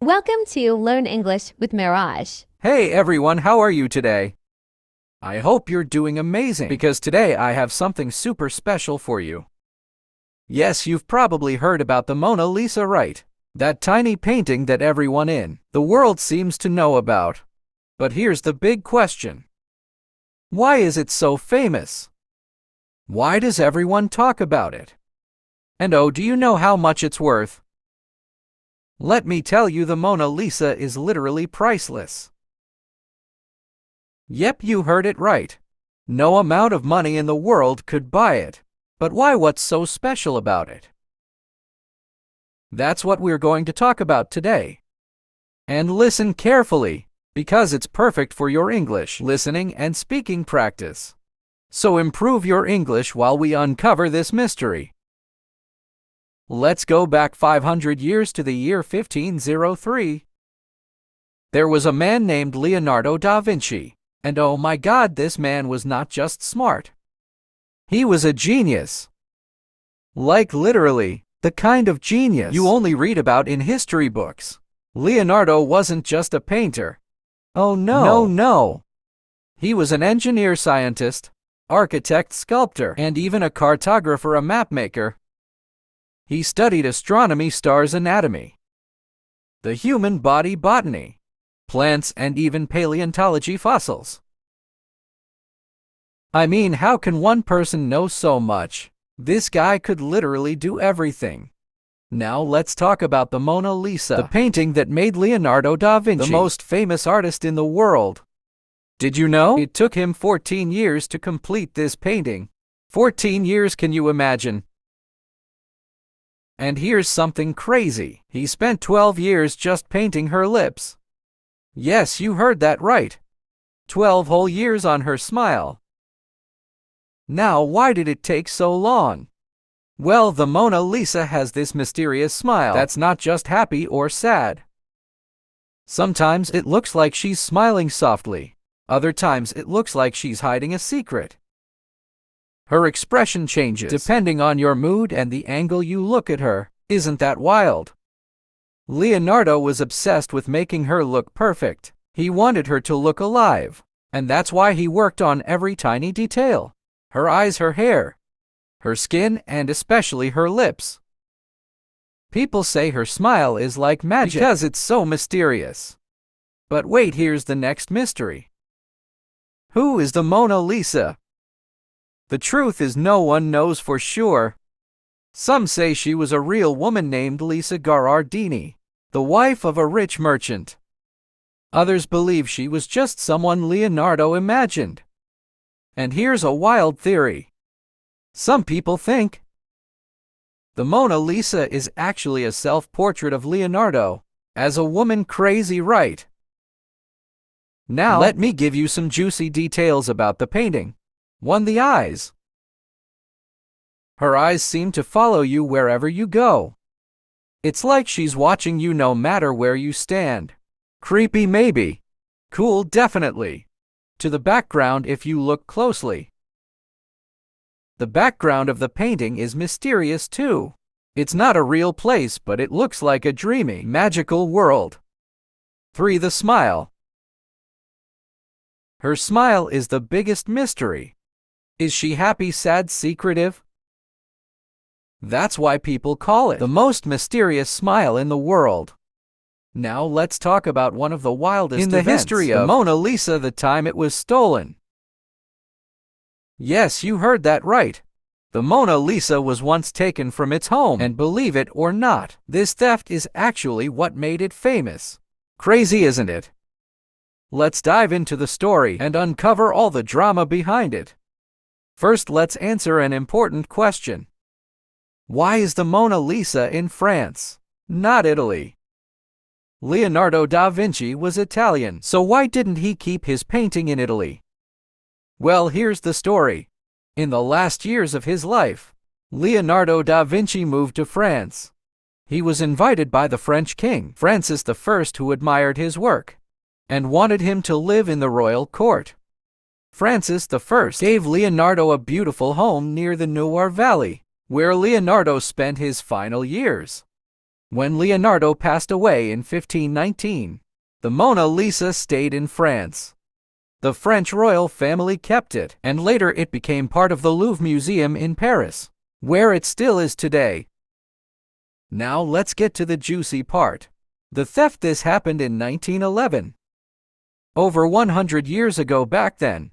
Welcome to Learn English with Mirage. Hey everyone, how are you today? I hope you're doing amazing because today I have something super special for you. Yes, you've probably heard about the Mona Lisa, right? That tiny painting that everyone in the world seems to know about. But here's the big question. Why is it so famous? Why does everyone talk about it? And oh, do you know how much it's worth? Let me tell you, the Mona Lisa is literally priceless. Yep, you heard it right. No amount of money in the world could buy it. But why? What's so special about it? That's what we're going to talk about today. And listen carefully, because it's perfect for your English listening and speaking practice. So improve your English while we uncover this mystery. Let's go back 500 years to the year 1503. There was a man named Leonardo da Vinci. And oh my God, this man was not just smart. He was a genius. Like literally, the kind of genius you only read about in history books. Leonardo wasn't just a painter. Oh no. No. He was an engineer, scientist, architect, sculptor, and even a cartographer, a mapmaker. He studied astronomy, stars anatomy, the human body, botany, plants, and even paleontology, fossils. I mean, how can one person know so much? This guy could literally do everything. Now let's talk about the Mona Lisa, the painting that made Leonardo da Vinci the most famous artist in the world. Did you know? It took him 14 years to complete this painting. 14 years, can you imagine? And here's something crazy. He spent 12 years just painting her lips. Yes, you heard that right. 12 whole years on her smile. Now, why did it take so long? Well, the Mona Lisa has this mysterious smile that's not just happy or sad. Sometimes it looks like she's smiling softly. Other times it looks like she's hiding a secret. Her expression changes depending on your mood and the angle you look at her. Isn't that wild? Leonardo was obsessed with making her look perfect. He wanted her to look alive. And that's why he worked on every tiny detail. Her eyes, her hair, her skin, and especially her lips. People say her smile is like magic because it's so mysterious. But wait, here's the next mystery. Who is the Mona Lisa? The truth is, no one knows for sure. Some say she was a real woman named Lisa Gherardini, the wife of a rich merchant. Others believe she was just someone Leonardo imagined. And here's a wild theory. Some people think the Mona Lisa is actually a self-portrait of Leonardo as a woman. Crazy, right? Now, let me give you some juicy details about the painting. 1. The eyes. Her eyes seem to follow you wherever you go. It's like she's watching you no matter where you stand. Creepy, maybe. Cool, definitely. To the background, if you look closely. The background of the painting is mysterious too. It's not a real place, but it looks like a dreamy, magical world. 3. The smile. Her smile is the biggest mystery. Is she happy, sad, secretive? That's why people call it the most mysterious smile in the world. Now let's talk about one of the wildest events in the history of the Mona Lisa, the time it was stolen. Yes, you heard that right. The Mona Lisa was once taken from its home, and believe it or not, this theft is actually what made it famous. Crazy, isn't it? Let's dive into the story and uncover all the drama behind it. First, let's answer an important question. Why is the Mona Lisa in France, not Italy? Leonardo da Vinci was Italian, so why didn't he keep his painting in Italy? Well, here's the story. In the last years of his life, Leonardo da Vinci moved to France. He was invited by the French king, Francis I, who admired his work and wanted him to live in the royal court. Francis I gave Leonardo a beautiful home near the Loire Valley, where Leonardo spent his final years. When Leonardo passed away in 1519, the Mona Lisa stayed in France. The French royal family kept it, and later it became part of the Louvre Museum in Paris, where it still is today. Now let's get to the juicy part. The theft. This happened in 1911. Over 100 years ago back then.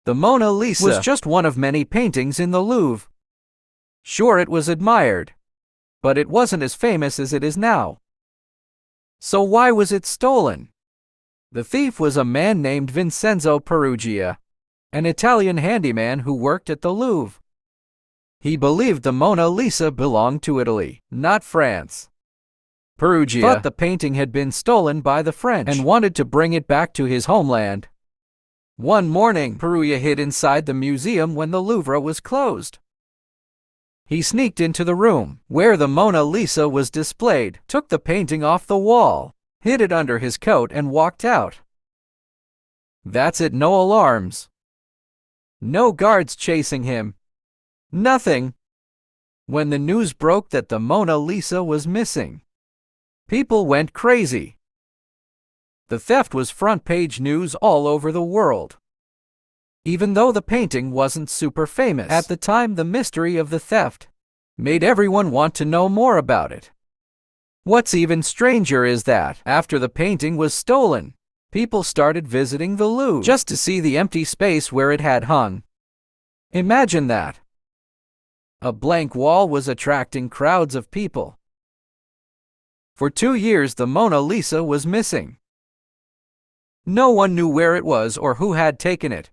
The Mona Lisa was just one of many paintings in the Louvre. Sure, it was admired, but it wasn't as famous as it is now. So why was it stolen? The thief was a man named Vincenzo Peruggia, an Italian handyman who worked at the Louvre. He believed the Mona Lisa belonged to Italy, not France. Peruggia thought the painting had been stolen by the French and wanted to bring it back to his homeland. One morning, Peruggia hid inside the museum when the Louvre was closed. He sneaked into the room where the Mona Lisa was displayed, took the painting off the wall, hid it under his coat, and walked out. That's it. No alarms. No guards chasing him. Nothing. When the news broke that the Mona Lisa was missing, people went crazy. The theft was front-page news all over the world. Even though the painting wasn't super famous at the time, the mystery of the theft made everyone want to know more about it. What's even stranger is that, after the painting was stolen, people started visiting the Louvre just to see the empty space where it had hung. Imagine that. A blank wall was attracting crowds of people. For 2 years, the Mona Lisa was missing. No one knew where it was or who had taken it.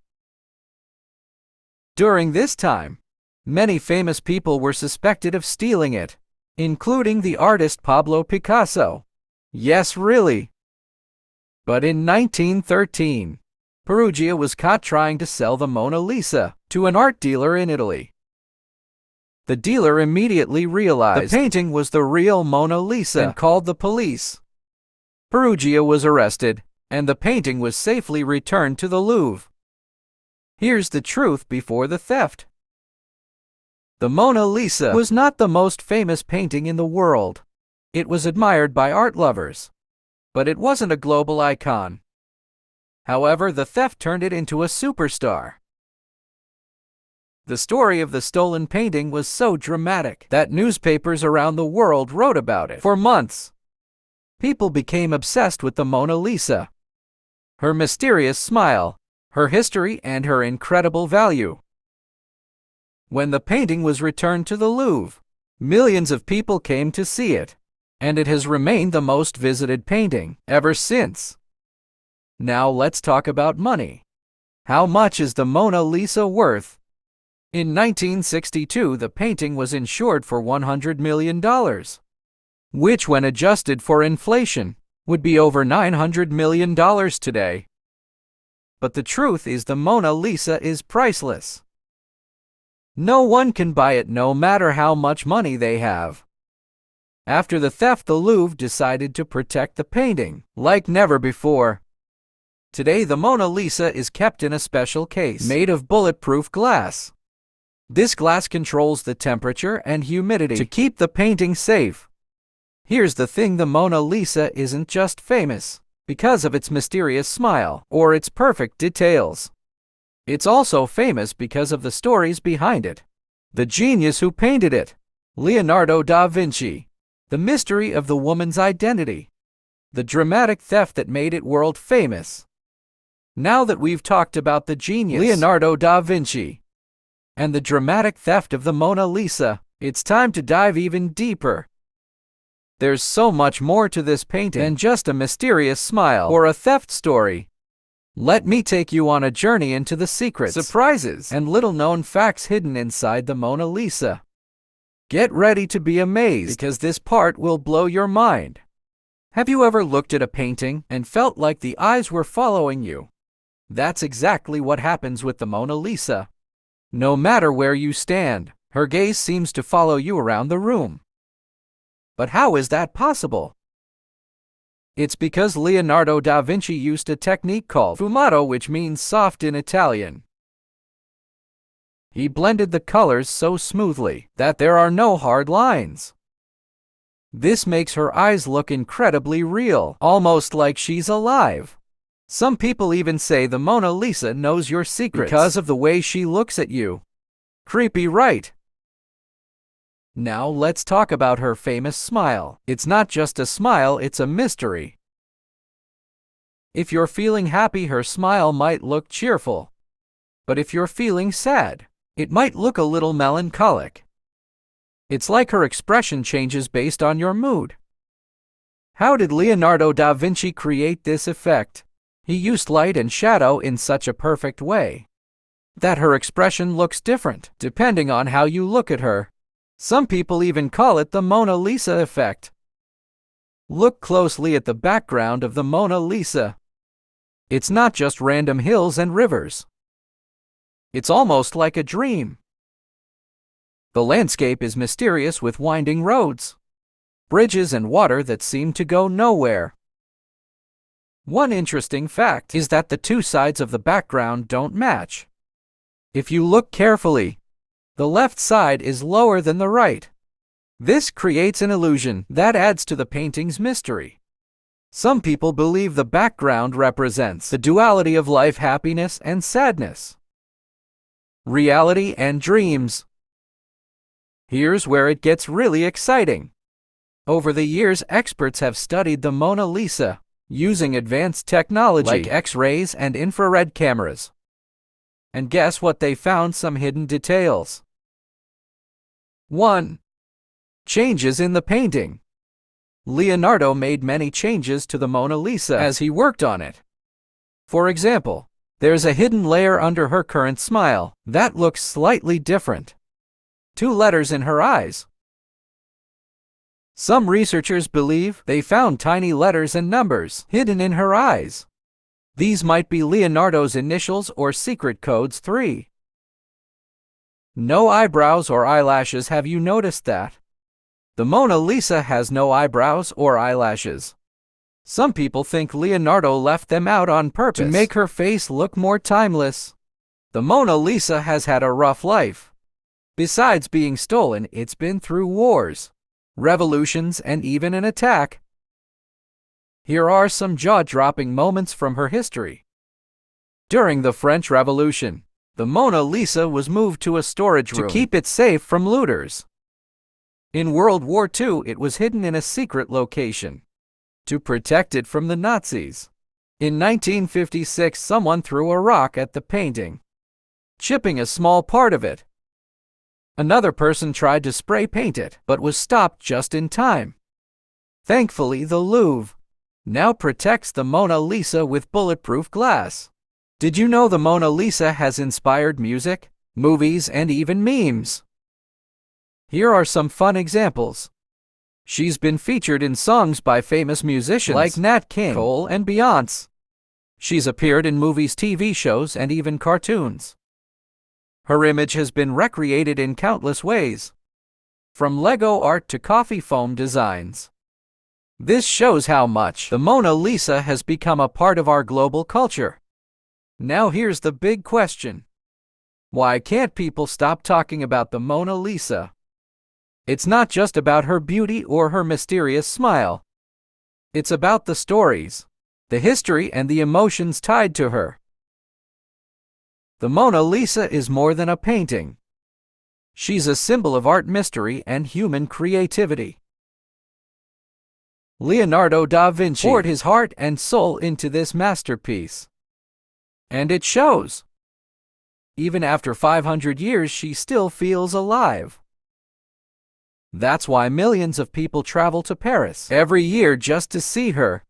During this time, many famous people were suspected of stealing it, including the artist Pablo Picasso. Yes, really. But in 1913, Peruggia was caught trying to sell the Mona Lisa to an art dealer in Italy. The dealer immediately realized the painting was the real Mona Lisa and called the police. Peruggia was arrested, and the painting was safely returned to the Louvre. Here's the truth before the theft. The Mona Lisa was not the most famous painting in the world. It was admired by art lovers, but it wasn't a global icon. However, the theft turned it into a superstar. The story of the stolen painting was so dramatic that newspapers around the world wrote about it for months. People became obsessed with the Mona Lisa, her mysterious smile, her history, and her incredible value. When the painting was returned to the Louvre, millions of people came to see it, and it has remained the most visited painting ever since. Now let's talk about money. How much is the Mona Lisa worth? In 1962, the painting was insured for $100 million, which, when adjusted for inflation, would be over $900 million today. But the truth is, the Mona Lisa is priceless. No one can buy it, no matter how much money they have. After the theft, the Louvre decided to protect the painting like never before. Today, the Mona Lisa is kept in a special case made of bulletproof glass. This glass controls the temperature and humidity to keep the painting safe. Here's the thing: the Mona Lisa isn't just famous because of its mysterious smile or its perfect details. It's also famous because of the stories behind it. The genius who painted it, Leonardo da Vinci. The mystery of the woman's identity. The dramatic theft that made it world famous. Now that we've talked about the genius, Leonardo da Vinci, and the dramatic theft of the Mona Lisa, it's time to dive even deeper. There's so much more to this painting than just a mysterious smile or a theft story. Let me take you on a journey into the secrets, surprises, and little-known facts hidden inside the Mona Lisa. Get ready to be amazed, because this part will blow your mind. Have you ever looked at a painting and felt like the eyes were following you? That's exactly what happens with the Mona Lisa. No matter where you stand, her gaze seems to follow you around the room. But how is that possible? It's because Leonardo da Vinci used a technique called fumato, which means soft in Italian. He blended the colors so smoothly that there are no hard lines. This makes her eyes look incredibly real, almost like she's alive. Some people even say the Mona Lisa knows your secrets because of the way she looks at you. Creepy, right? Now let's talk about her famous smile. It's not just a smile, it's a mystery. If you're feeling happy, her smile might look cheerful. But if you're feeling sad, it might look a little melancholic. It's like her expression changes based on your mood. How did Leonardo da Vinci create this effect? He used light and shadow in such a perfect way that her expression looks different depending on how you look at her. Some people even call it the Mona Lisa effect. Look closely at the background of the Mona Lisa. It's not just random hills and rivers. It's almost like a dream. The landscape is mysterious with winding roads, bridges, and water that seem to go nowhere. One interesting fact is that the two sides of the background don't match. If you look carefully, the left side is lower than the right. This creates an illusion that adds to the painting's mystery. Some people believe the background represents the duality of life, happiness and sadness, reality and dreams. Here's where it gets really exciting. Over the years, experts have studied the Mona Lisa using advanced technology like X-rays and infrared cameras. And guess what? They found some hidden details. 1. Changes in the painting. Leonardo made many changes to the Mona Lisa as he worked on it. For example, there's a hidden layer under her current smile that looks slightly different. 2 letters in her eyes. Some researchers believe they found tiny letters and numbers hidden in her eyes. These might be Leonardo's initials or secret codes. 3. No eyebrows or eyelashes. Have you noticed that? The Mona Lisa has no eyebrows or eyelashes. Some people think Leonardo left them out on purpose to make her face look more timeless. The Mona Lisa has had a rough life. Besides being stolen, it's been through wars, revolutions, and even an attack. Here are some jaw-dropping moments from her history. During the French Revolution, the Mona Lisa was moved to a storage room to keep it safe from looters. In World War II, it was hidden in a secret location to protect it from the Nazis. In 1956, someone threw a rock at the painting, chipping a small part of it. Another person tried to spray paint it, but was stopped just in time. Thankfully, the Louvre now protects the Mona Lisa with bulletproof glass. Did you know the Mona Lisa has inspired music, movies, and even memes? Here are some fun examples. She's been featured in songs by famous musicians like Nat King Cole and Beyoncé. She's appeared in movies, TV shows, and even cartoons. Her image has been recreated in countless ways, from Lego art to coffee foam designs. This shows how much the Mona Lisa has become a part of our global culture. Now here's the big question. Why can't people stop talking about the Mona Lisa? It's not just about her beauty or her mysterious smile. It's about the stories, the history, and the emotions tied to her. The Mona Lisa is more than a painting. She's a symbol of art, mystery, and human creativity. Leonardo da Vinci poured his heart and soul into this masterpiece. And it shows. Even after 500 years, she still feels alive. That's why millions of people travel to Paris every year just to see her,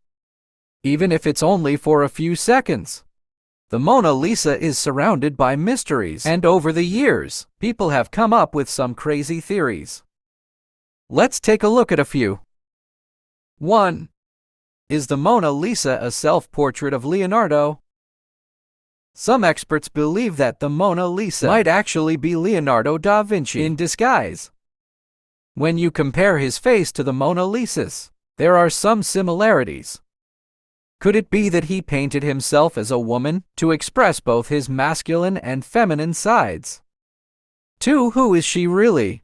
even if it's only for a few seconds. The Mona Lisa is surrounded by mysteries, and over the years, people have come up with some crazy theories. Let's take a look at a few. 1. Is the Mona Lisa a self-portrait of Leonardo? Some experts believe that the Mona Lisa might actually be Leonardo da Vinci in disguise. When you compare his face to the Mona Lisa's, there are some similarities. Could it be that he painted himself as a woman to express both his masculine and feminine sides? 2. Who is she really?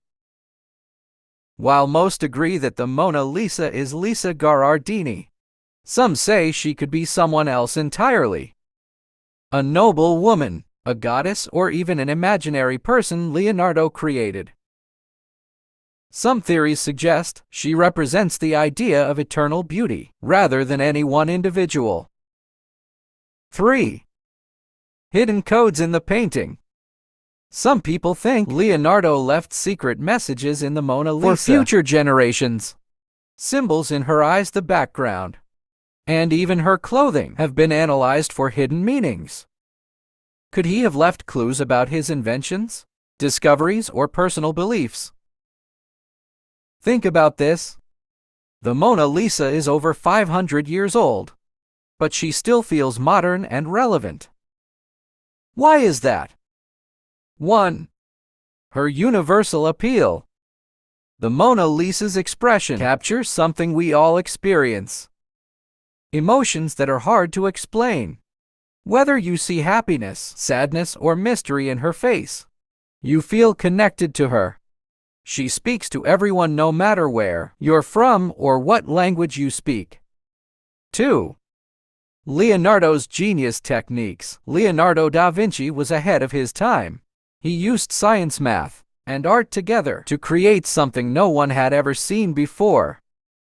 While most agree that the Mona Lisa is Lisa Gherardini, some say she could be someone else entirely. A noble woman, a goddess, or even an imaginary person Leonardo created. Some theories suggest she represents the idea of eternal beauty, rather than any one individual. 3. Hidden codes in the painting. Some people think Leonardo left secret messages in the Mona Lisa for future generations. Symbols in her eyes, the background, and even her clothing have been analyzed for hidden meanings. Could he have left clues about his inventions, discoveries, or personal beliefs? Think about this. The Mona Lisa is over 500 years old, but she still feels modern and relevant. Why is that? 1. Her universal appeal. The Mona Lisa's expression captures something we all experience. Emotions that are hard to explain. Whether you see happiness, sadness, or mystery in her face, you feel connected to her. She speaks to everyone no matter where you're from or what language you speak. 2. Leonardo's genius techniques. Leonardo da Vinci was ahead of his time. He used science, math, and art together to create something no one had ever seen before.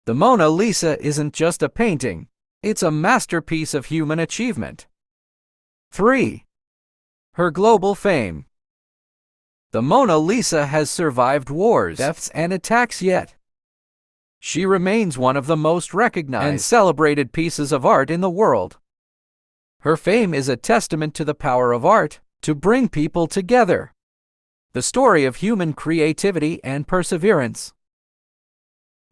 The Mona Lisa isn't just a painting, it's a masterpiece of human achievement. 3. Her global fame. The Mona Lisa has survived wars, thefts, and attacks, yet she remains one of the most recognized and celebrated pieces of art in the world. Her fame is a testament to the power of art to bring people together. The story of human creativity and perseverance.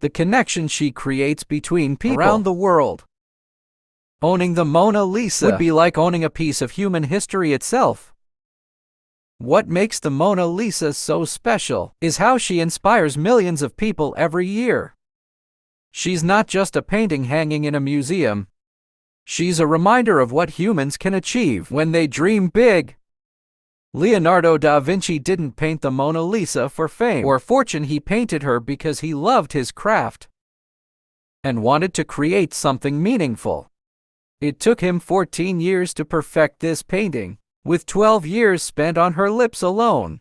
The connection she creates between people around the world. Owning the Mona Lisa would be like owning a piece of human history itself. What makes the Mona Lisa so special is how she inspires millions of people every year. She's not just a painting hanging in a museum. She's a reminder of what humans can achieve when they dream big. Leonardo da Vinci didn't paint the Mona Lisa for fame or fortune. He painted her because he loved his craft and wanted to create something meaningful. It took him 14 years to perfect this painting, with 12 years spent on her lips alone.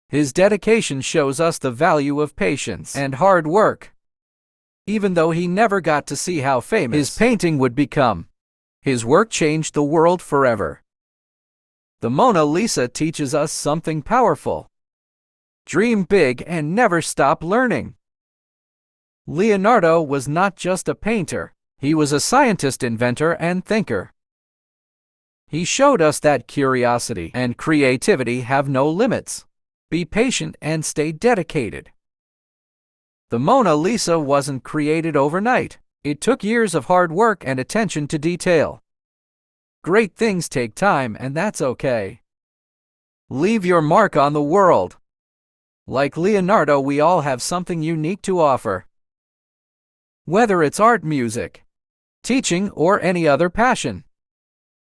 His dedication shows us the value of patience and hard work. Even though he never got to see how famous his painting would become, his work changed the world forever. The Mona Lisa teaches us something powerful. Dream big and never stop learning. Leonardo was not just a painter, he was a scientist, inventor, and thinker. He showed us that curiosity and creativity have no limits. Be patient and stay dedicated. The Mona Lisa wasn't created overnight. It took years of hard work and attention to detail. Great things take time, and that's okay. Leave your mark on the world. Like Leonardo, we all have something unique to offer. Whether it's art, music, teaching, or any other passion,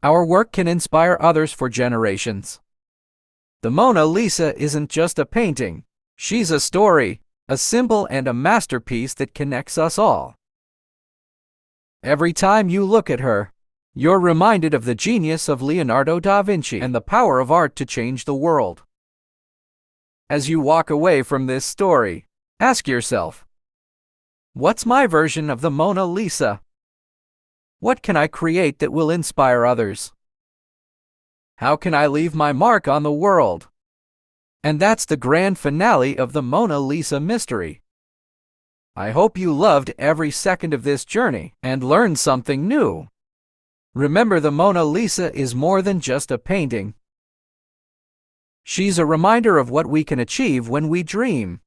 our work can inspire others for generations. The Mona Lisa isn't just a painting. She's a story, a symbol, and a masterpiece that connects us all. Every time you look at her, you're reminded of the genius of Leonardo da Vinci and the power of art to change the world. As you walk away from this story, ask yourself, what's my version of the Mona Lisa? What can I create that will inspire others? How can I leave my mark on the world? And that's the grand finale of the Mona Lisa mystery. I hope you loved every second of this journey and learned something new. Remember, the Mona Lisa is more than just a painting. She's a reminder of what we can achieve when we dream,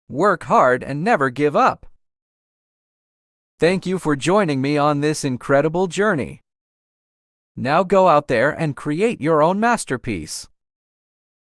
work hard, and never give up. Thank you for joining me on this incredible journey. Now go out there and create your own masterpiece.